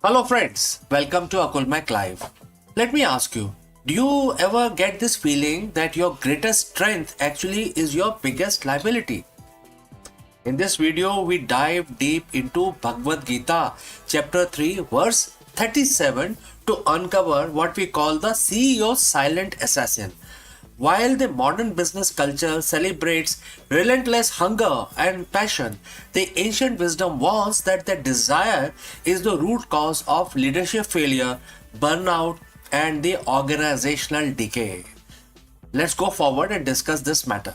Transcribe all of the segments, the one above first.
Hello friends, welcome to Akulmach Live. Let me ask you, do you ever get this feeling that your greatest strength actually is your biggest liability? In this video, we dive deep into Bhagavad Gita Chapter 3 verse 37 to uncover what we call the CEO's silent assassin. While the modern business culture celebrates relentless hunger and passion, the ancient wisdom was that the desire is the root cause of leadership failure, burnout, and the organizational decay. Let's go forward and discuss this matter.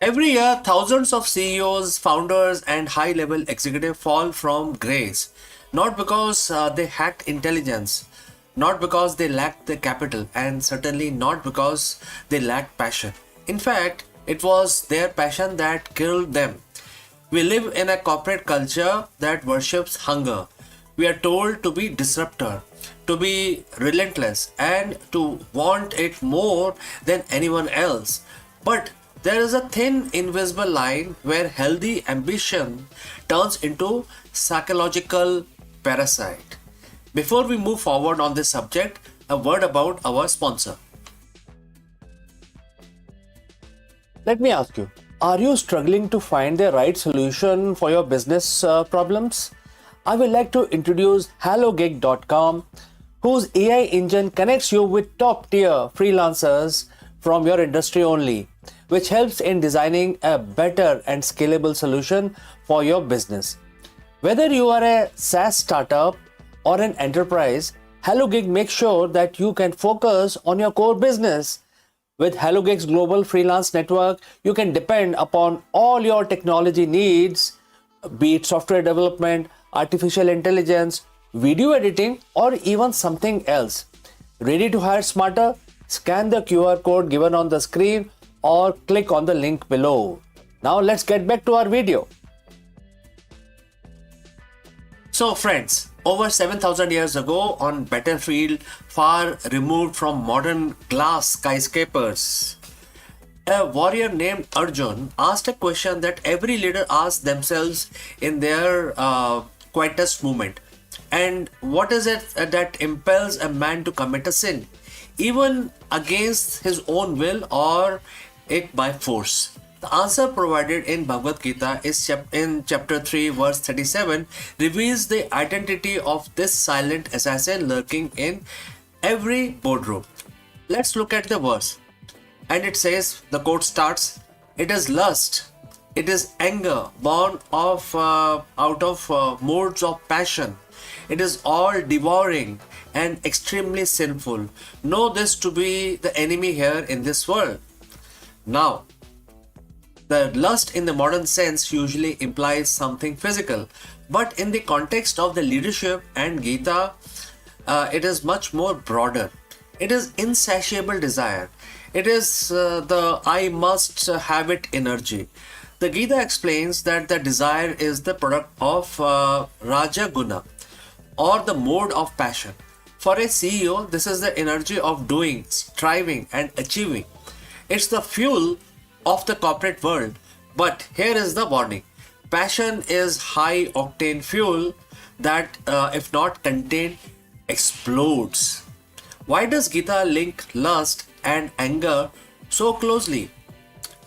Every year, thousands of CEOs, founders, and high level executives fall from grace, not because they lacked intelligence, not because they lacked the capital, and certainly not because they lacked passion. In fact, it was their passion that killed them. We live in a corporate culture that worships hunger. We are told to be disruptor, to be relentless, and to want it more than anyone else. But there is a thin, invisible line where healthy ambition turns into psychological parasite. Before we move forward on this subject, a word about our sponsor. Let me ask you, are you struggling to find the right solution for your business problems? I would like to introduce HelloGig.com, whose AI engine connects you with top-tier freelancers from your industry only, which helps in designing a better and scalable solution for your business. Whether you are a SaaS startup or an enterprise, HelloGig makes sure that you can focus on your core business. With HelloGig's global freelance network, you can depend upon all your technology needs, be it software development, artificial intelligence, video editing, or even something else. Ready to hire smarter? Scan the QR code given on the screen or click on the link below. Now let's get back to our video. So friends, over 7,000 years ago on battlefield far removed from modern glass skyscrapers, a warrior named Arjun asked a question that every leader asks themselves in their quietest moment. And what is it that impels a man to commit a sin, even against his own will or it by force? The answer provided in Bhagavad Gita is in chapter 3 verse 37 reveals the identity of this silent assassin lurking in every boardroom. Let's look at the verse. And it says, the quote starts, "It is lust, it is anger born of out of modes of passion. It is all devouring and extremely sinful. Know this to be the enemy here in this world." Now, the lust in the modern sense usually implies something physical, but in the context of the leadership and Gita, it is much more broader. It is insatiable desire. It is the I must have it energy. The Gita explains that the desire is the product of Raja Guna, or the mode of passion. For a CEO, this is the energy of doing, striving, and achieving. It's the fuel of the corporate world. But here is the warning. Passion is high octane fuel that if not contained explodes. Why does Gita link lust and anger so closely?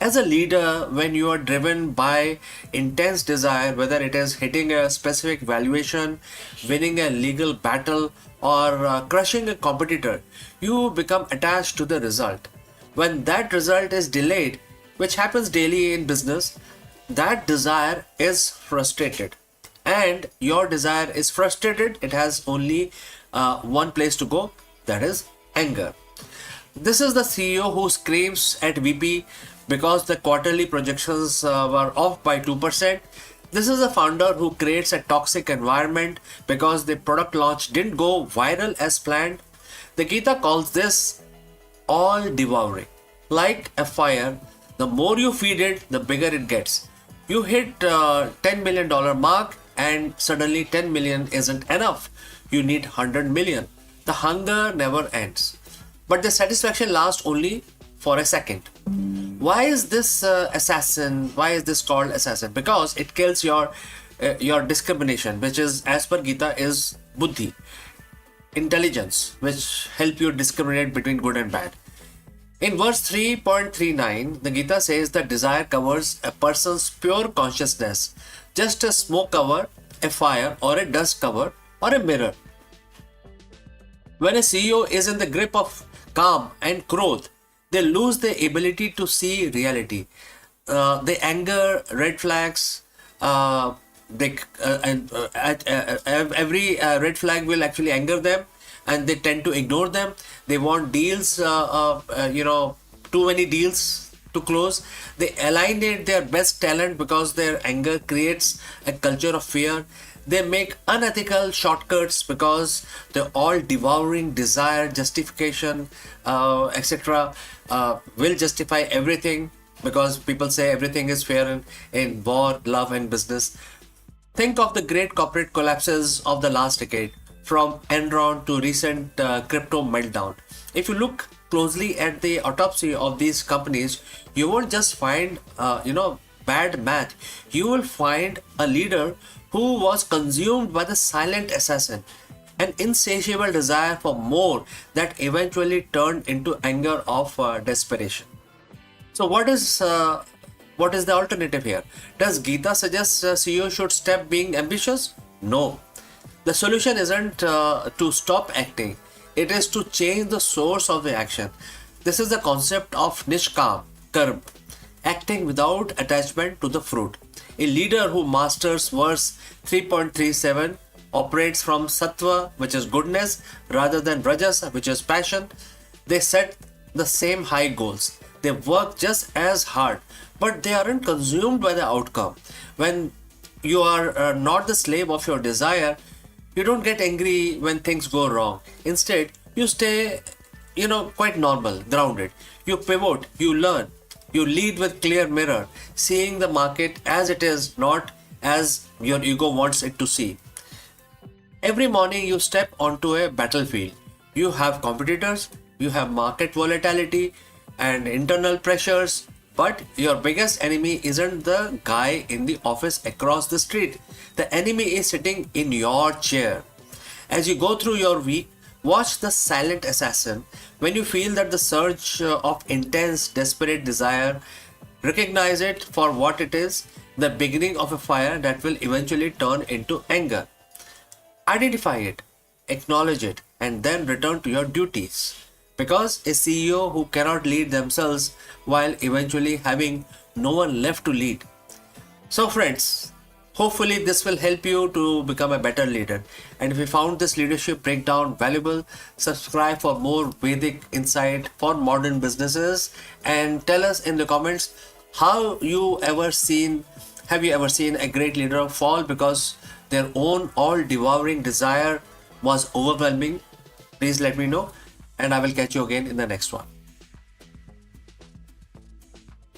As a leader, when you are driven by intense desire, whether it is hitting a specific valuation, winning a legal battle, or crushing a competitor, you become attached to the result. When that result is delayed, which happens daily in business, that desire is frustrated. And your desire is frustrated, it has only one place to go, that is anger. This is the CEO who screams at VP because the quarterly projections were off by 2%. This is a founder who creates a toxic environment because the product launch didn't go viral as planned. The Gita calls this all devouring. Like a fire, the more you feed it, the bigger it gets. You hit $10 million mark and suddenly 10 million isn't enough. You need 100 million. The hunger never ends. But the satisfaction lasts only for a second. Why is this assassin? Why is this called assassin? Because it kills your discrimination, which is, as per Gita, is buddhi, intelligence, which help you discriminate between good and bad. In verse 3.39, the Gita says that desire covers a person's pure consciousness, just a smoke cover, a fire, or a dust cover, or a mirror. When a CEO is in the grip of calm and growth, they lose the ability to see reality. They anger, red flags, every red flag will actually anger them, and they tend to ignore them. They want deals, too many deals to close. They alienate their best talent because their anger creates a culture of fear. They make unethical shortcuts because the all devouring desire, justification, etc. Will justify everything, because people say everything is fair in war, love, and business. Think of the great corporate collapses of the last decade, from Enron to recent crypto meltdown. If you look closely at the autopsy of these companies, you won't just find bad math. You will find a leader who was consumed by the silent assassin, an insatiable desire for more that eventually turned into anger of desperation. So what is the alternative here? Does Gita suggest CEO should stop being ambitious? No. The solution isn't to stop acting. It is to change the source of the action. This is the concept of nishkam karma, acting without attachment to the fruit. A leader who masters verse 3.37 operates from sattva, which is goodness, rather than rajas, which is passion. They set the same high goals. They work just as hard, but they aren't consumed by the outcome. When you are not the slave of your desire, you don't get angry when things go wrong. Instead, you stay, quite normal, grounded. You pivot, you learn, you lead with clear mirror, seeing the market as it is, not as your ego wants it to see. Every morning you step onto a battlefield. You have competitors, you have market volatility and internal pressures, but your biggest enemy isn't the guy in the office across the street. The enemy is sitting in your chair. As you go through your week, watch the silent assassin. When you feel that the surge of intense, desperate desire, recognize it for what it is, the beginning of a fire that will eventually turn into anger. Identify it, acknowledge it, and then return to your duties. Because a CEO who cannot lead themselves while eventually having no one left to lead. So friends, hopefully this will help you to become a better leader. And if you found this leadership breakdown valuable, subscribe for more Vedic insight for modern businesses, and tell us in the comments have you ever seen a great leader fall because their own all devouring desire was overwhelming? Please let me know, and I will catch you again in the next one.